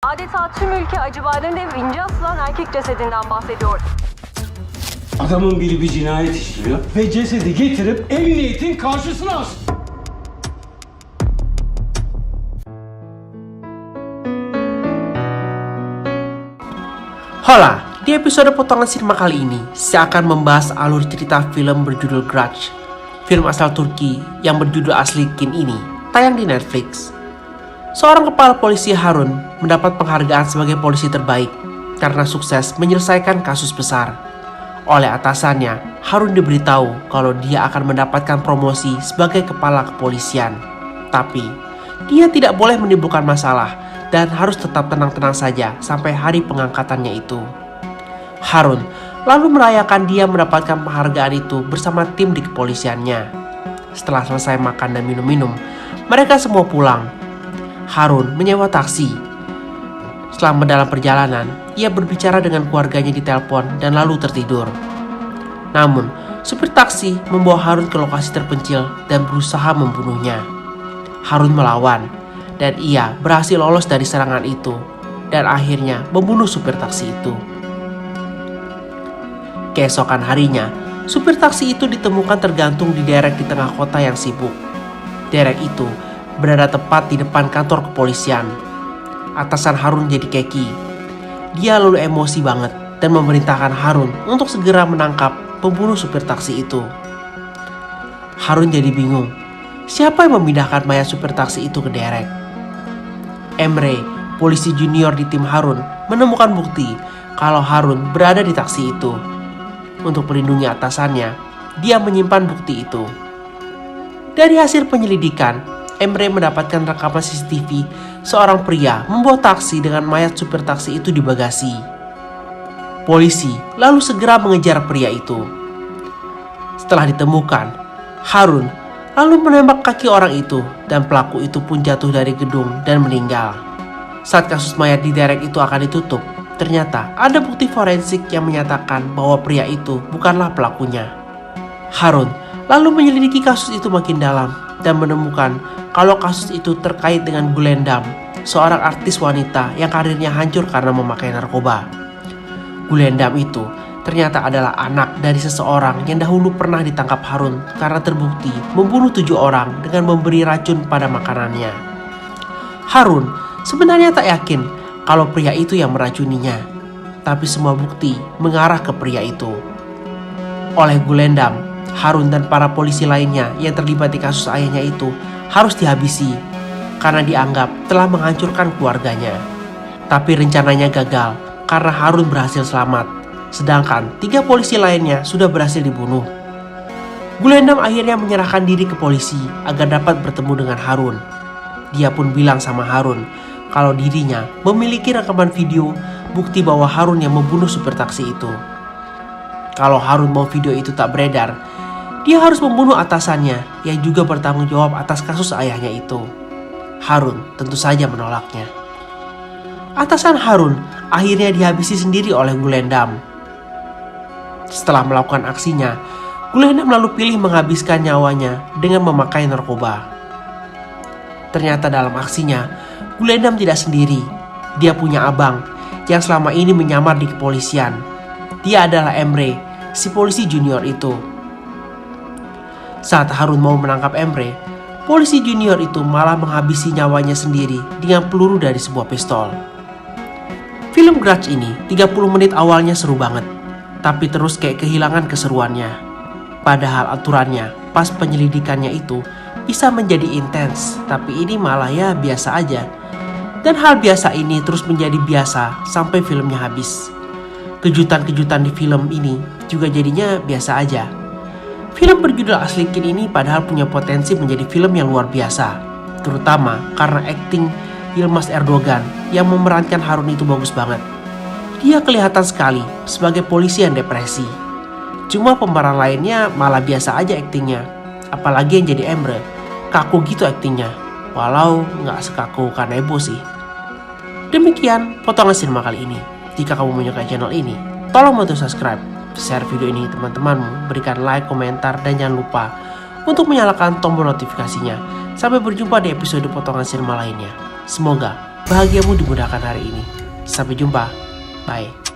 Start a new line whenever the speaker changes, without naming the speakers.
Adeta tüm ülke Acıbadem'de vinci asılan erkek cesedinden bahsediyor.
Adamın biri bir cinayet işliyor ve cesedi getirip emniyetin karşısına asıyor.
Hola, di episode potongan sinema kali ini, saya akan membahas alur cerita film berjudul Grudge. Film asal Turki yang berjudul asli Kin ini tayang di Netflix. Seorang kepala polisi Harun mendapat penghargaan sebagai polisi terbaik karena sukses menyelesaikan kasus besar. Oleh atasannya, Harun diberitahu kalau dia akan mendapatkan promosi sebagai kepala kepolisian. Tapi, dia tidak boleh menimbulkan masalah dan harus tetap tenang-tenang saja sampai hari pengangkatannya itu. Harun lalu merayakan dia mendapatkan penghargaan itu bersama tim di kepolisiannya. Setelah selesai makan dan minum-minum, mereka semua pulang. Harun menyewa taksi. Selama dalam perjalanan, ia berbicara dengan keluarganya di telepon dan lalu tertidur. Namun, supir taksi membawa Harun ke lokasi terpencil dan berusaha membunuhnya. Harun melawan, dan ia berhasil lolos dari serangan itu dan akhirnya membunuh supir taksi itu. Keesokan harinya, supir taksi itu ditemukan tergantung di derek di tengah kota yang sibuk. Derek itu berada tepat di depan kantor kepolisian. Atasan Harun jadi keki. Dia lalu emosi banget dan memerintahkan Harun untuk segera menangkap pembunuh supir taksi itu. Harun jadi bingung. Siapa yang memindahkan mayat supir taksi itu ke derek? Emre, polisi junior di tim Harun, menemukan bukti kalau Harun berada di taksi itu. Untuk melindungi atasannya, dia menyimpan bukti itu. Dari hasil penyelidikan, Emre mendapatkan rekaman CCTV seorang pria membawa taksi dengan mayat supir taksi itu di bagasi. Polisi lalu segera mengejar pria itu. Setelah ditemukan, Harun lalu menembak kaki orang itu dan pelaku itu pun jatuh dari gedung dan meninggal. Saat kasus mayat di derek itu akan ditutup, ternyata ada bukti forensik yang menyatakan bahwa pria itu bukanlah pelakunya. Harun lalu menyelidiki kasus itu makin dalam dan menemukan kalau kasus itu terkait dengan Gulendam, seorang artis wanita yang karirnya hancur karena memakai narkoba. Gulendam itu ternyata adalah anak dari seseorang yang dahulu pernah ditangkap Harun karena terbukti membunuh 7 orang dengan memberi racun pada makanannya. Harun sebenarnya tak yakin kalau pria itu yang meracuninya, tapi semua bukti mengarah ke pria itu. Oleh Gulendam, Harun dan para polisi lainnya yang terlibat di kasus ayahnya itu harus dihabisi karena dianggap telah menghancurkan keluarganya. Tapi rencananya gagal karena Harun berhasil selamat. Sedangkan 3 polisi lainnya sudah berhasil dibunuh. Gulendam akhirnya menyerahkan diri ke polisi agar dapat bertemu dengan Harun. Dia pun bilang sama Harun kalau dirinya memiliki rekaman video bukti bahwa Harun yang membunuh supir taksi itu. Kalau Harun mau video itu tak beredar, dia harus membunuh atasannya yang juga bertanggung jawab atas kasus ayahnya itu. Harun tentu saja menolaknya. Atasan Harun akhirnya dihabisi sendiri oleh Gulendam. Setelah melakukan aksinya, Gulendam lalu pilih menghabiskan nyawanya dengan memakai narkoba. Ternyata dalam aksinya, Gulendam tidak sendiri. Dia punya abang yang selama ini menyamar di kepolisian. Dia adalah Emre, si polisi junior itu. Saat Harun mau menangkap Emre, polisi junior itu malah menghabisi nyawanya sendiri dengan peluru dari sebuah pistol. Film Grudge ini 30 menit awalnya seru banget, tapi terus kayak kehilangan keseruannya. Padahal aturannya pas penyelidikannya itu bisa menjadi intens, tapi ini malah ya biasa aja. Dan hal biasa ini terus menjadi biasa sampai filmnya habis. Kejutan-kejutan di film ini juga jadinya biasa aja. Film berjudul asli Kin ini padahal punya potensi menjadi film yang luar biasa, terutama karena akting Yilmaz Erdogan yang memerankan Harun itu bagus banget. Dia kelihatan sekali sebagai polisi yang depresi. Cuma pemeran lainnya malah biasa aja aktingnya. Apalagi yang jadi Emre, kaku gitu aktingnya. Walau nggak sekaku Kanebo sih. Demikian potongan sinema kali ini. Jika kamu menyukai channel ini, tolong bantu subscribe, share video ini ke teman-temanmu, berikan like, komentar, dan jangan lupa untuk menyalakan tombol notifikasinya. Sampai berjumpa di episode potongan sinema lainnya. Semoga bahagiamu dimudahkan hari ini. Sampai jumpa. Bye.